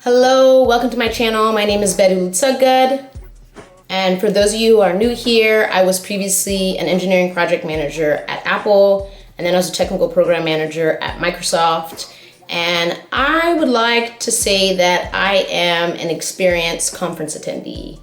Hello, welcome to my channel. My name is Bedu Lutsagad. And for those of you who are new here, I was previously an engineering project manager at Apple, and then I was a technical program manager at Microsoft. And I would like to say that I am an experienced conference attendee.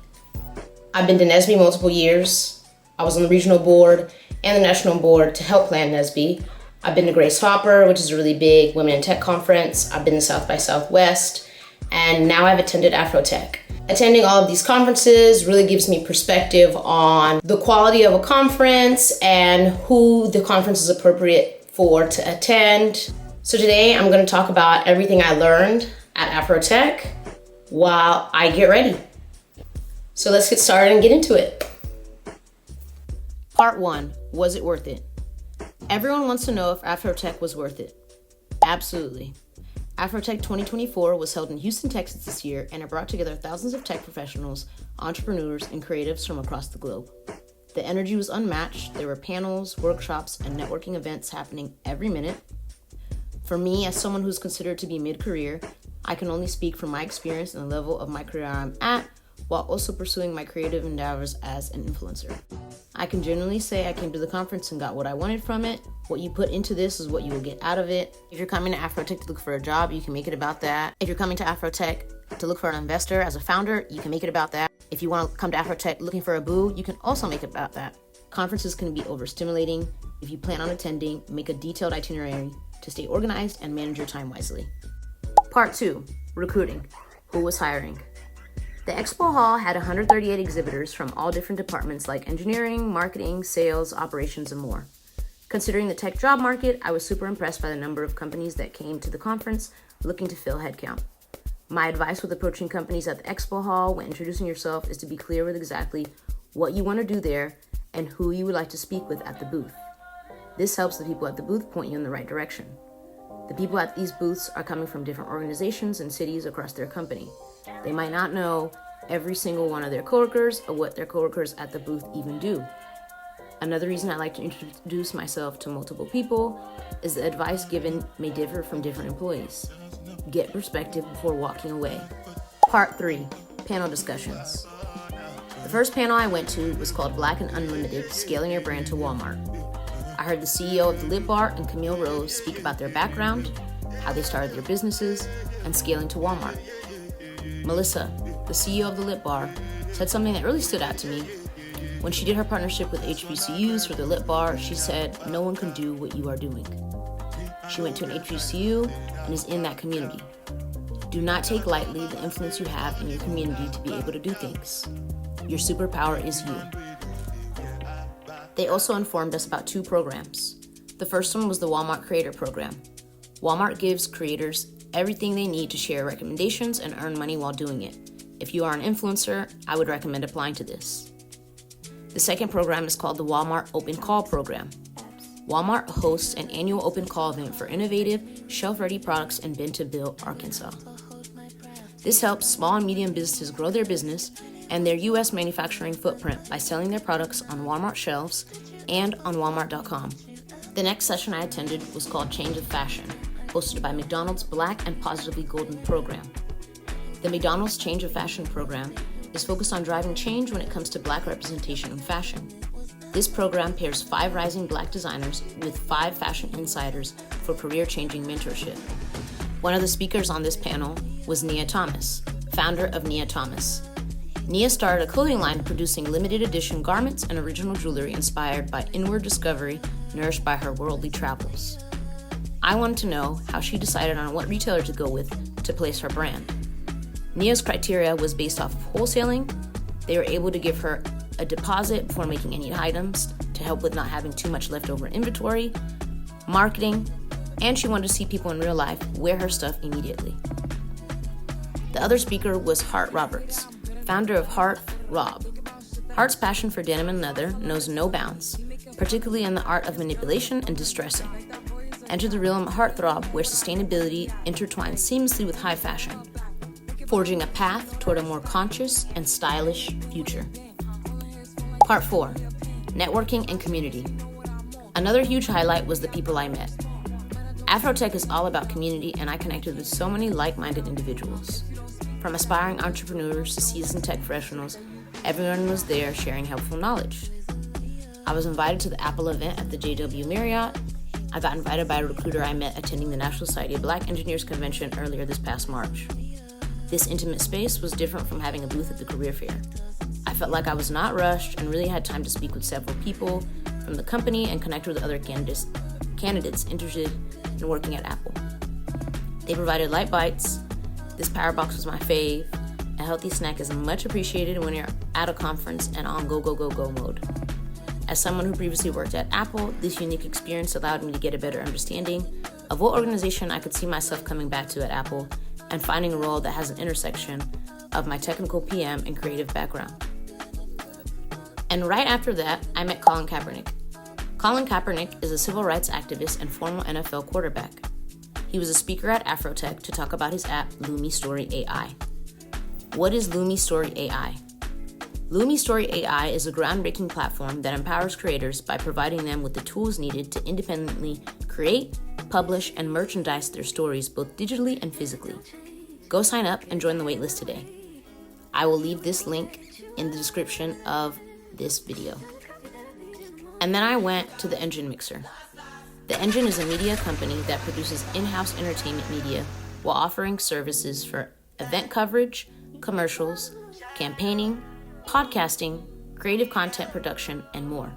I've been to NSBE multiple years. I was on the regional board and the national board to help plan NSBE. I've been to Grace Hopper, which is a really big women in tech conference. I've been to South by Southwest, and now I've attended Afrotech. Attending all of these conferences really gives me perspective on the quality of a conference and who the conference is appropriate for to attend. So today I'm going to talk about everything I learned at Afrotech while I get ready. So let's get started and get into it. Part 1, was it worth it? Everyone wants to know if Afrotech was worth it. Absolutely. Afrotech 2024 was held in Houston, Texas this year, and it brought together thousands of tech professionals, entrepreneurs, and creatives from across the globe. The energy was unmatched. There were panels, workshops, and networking events happening every minute. For me, as someone who's considered to be mid-career, I can only speak from my experience and the level of my career I'm at, while also pursuing my creative endeavors as an influencer. I can genuinely say I came to the conference and got what I wanted from it. What you put into this is what you will get out of it. If you're coming to Afrotech to look for a job, you can make it about that. If you're coming to Afrotech to look for an investor as a founder, you can make it about that. If you want to come to Afrotech looking for a boo, you can also make it about that. Conferences can be overstimulating. If you plan on attending, make a detailed itinerary to stay organized and manage your time wisely. Part 2, recruiting. Who was hiring? The Expo Hall had 138 exhibitors from all different departments like engineering, marketing, sales, operations, and more. Considering the tech job market, I was super impressed by the number of companies that came to the conference looking to fill headcount. My advice with approaching companies at the Expo Hall when introducing yourself is to be clear with exactly what you want to do there and who you would like to speak with at the booth. This helps the people at the booth point you in the right direction. The people at these booths are coming from different organizations and cities across their company. They might not know every single one of their coworkers or what their coworkers at the booth even do. Another reason I like to introduce myself to multiple people is the advice given may differ from different employees. Get perspective before walking away. Part 3, panel discussions. The first panel I went to was called Black and Unlimited, Scaling Your Brand to Walmart. I heard the CEO of the Lip Bar and Camille Rose speak about their background, how they started their businesses, and scaling to Walmart. Melissa, the CEO of the Lip Bar, said something that really stood out to me. When she did her partnership with HBCUs for the Lip Bar, she said, "No one can do what you are doing." She went to an HBCU and is in that community. Do not take lightly the influence you have in your community to be able to do things. Your superpower is you. They also informed us about 2 programs. The first one was the Walmart Creator Program. Walmart gives creators everything they need to share recommendations and earn money while doing it. If you are an influencer, I would recommend applying to this. The second program is called the Walmart Open Call Program. Walmart hosts an annual open call event for innovative, shelf-ready products in Bentonville, Arkansas. This helps small and medium businesses grow their business and their U.S. manufacturing footprint by selling their products on Walmart shelves and on Walmart.com. The next session I attended was called Change of Fashion, hosted by McDonald's Black and Positively Golden program. The McDonald's Change of Fashion program is focused on driving change when it comes to Black representation in fashion. This program pairs 5 rising Black designers with 5 fashion insiders for career-changing mentorship. One of the speakers on this panel was Nia Thomas, founder of Nia Thomas. Nia started a clothing line producing limited edition garments and original jewelry inspired by inward discovery, nourished by her worldly travels. I wanted to know how she decided on what retailer to go with to place her brand. Nia's criteria was based off of wholesaling. They were able to give her a deposit before making any items to help with not having too much leftover inventory, marketing, and she wanted to see people in real life wear her stuff immediately. The other speaker was Hart Roberts, founder of Hart Rob. Hart's passion for denim and leather knows no bounds, particularly in the art of manipulation and distressing. Enter the realm of Heartthrob, where sustainability intertwines seamlessly with high fashion, forging a path toward a more conscious and stylish future. Part 4, networking and community. Another huge highlight was the people I met. Afrotech is all about community, and I connected with so many like-minded individuals. From aspiring entrepreneurs to seasoned tech professionals, everyone was there sharing helpful knowledge. I was invited to the Apple event at the JW Marriott. I got invited by a recruiter I met attending the National Society of Black Engineers Convention earlier this past March. This intimate space was different from having a booth at the career fair. I felt like I was not rushed and really had time to speak with several people from the company and connect with other candidates interested in working at Apple. They provided light bites. This power box was my fave. A healthy snack is much appreciated when you're at a conference and on go mode. As someone who previously worked at Apple, this unique experience allowed me to get a better understanding of what organization I could see myself coming back to at Apple and finding a role that has an intersection of my technical PM and creative background. And right after that, I met Colin Kaepernick. Colin Kaepernick is a civil rights activist and former NFL quarterback. He was a speaker at Afrotech to talk about his app, Lumi AI. What is Lumi AI? Lumi AI is a groundbreaking platform that empowers creators by providing them with the tools needed to independently create, publish, and merchandise their stories both digitally and physically. Go sign up and join the waitlist today. I will leave this link in the description of this video. And then I went to the Engine Mixer. The Engine is a media company that produces in-house entertainment media while offering services for event coverage, commercials, campaigning, podcasting, creative content production, and more.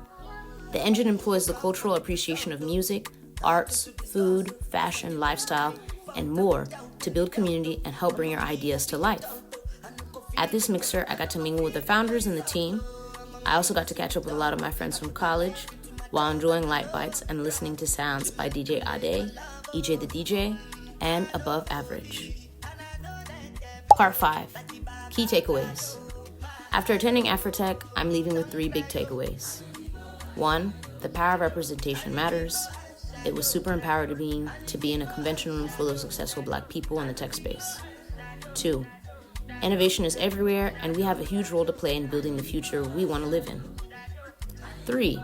The Engine employs the cultural appreciation of music, arts, food, fashion, lifestyle, and more to build community and help bring your ideas to life. At this mixer, I got to mingle with the founders and the team. I also got to catch up with a lot of my friends from college while enjoying light bites and listening to sounds by DJ Ade, EJ the DJ, and Above Average. Part 5, Key Takeaways. After attending Afrotech, I'm leaving with 3 big takeaways. 1, the power of representation matters. It was super empowered to be in a convention room full of successful Black people in the tech space. 2, innovation is everywhere, and we have a huge role to play in building the future we want to live in. 3,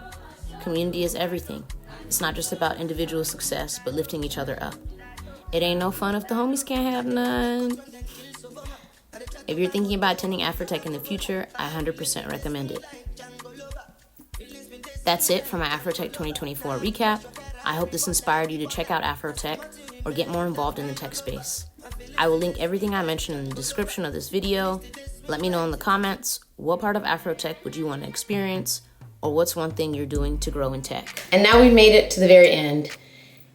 community is everything. It's not just about individual success, but lifting each other up. It ain't no fun if the homies can't have none. If you're thinking about attending Afrotech in the future, I 100% recommend it. That's it for my Afrotech 2024 recap. I hope this inspired you to check out Afrotech or get more involved in the tech space. I will link everything I mentioned in the description of this video. Let me know in the comments, what part of Afrotech would you want to experience, or what's one thing you're doing to grow in tech. And now we've made it to the very end.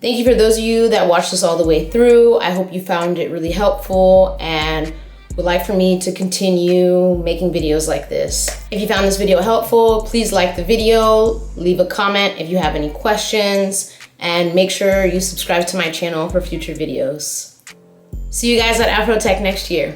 Thank you for those of you that watched this all the way through. I hope you found it really helpful and would like for me to continue making videos like this. If you found this video helpful, please like the video, leave a comment if you have any questions, and make sure you subscribe to my channel for future videos. See you guys at Afrotech next year.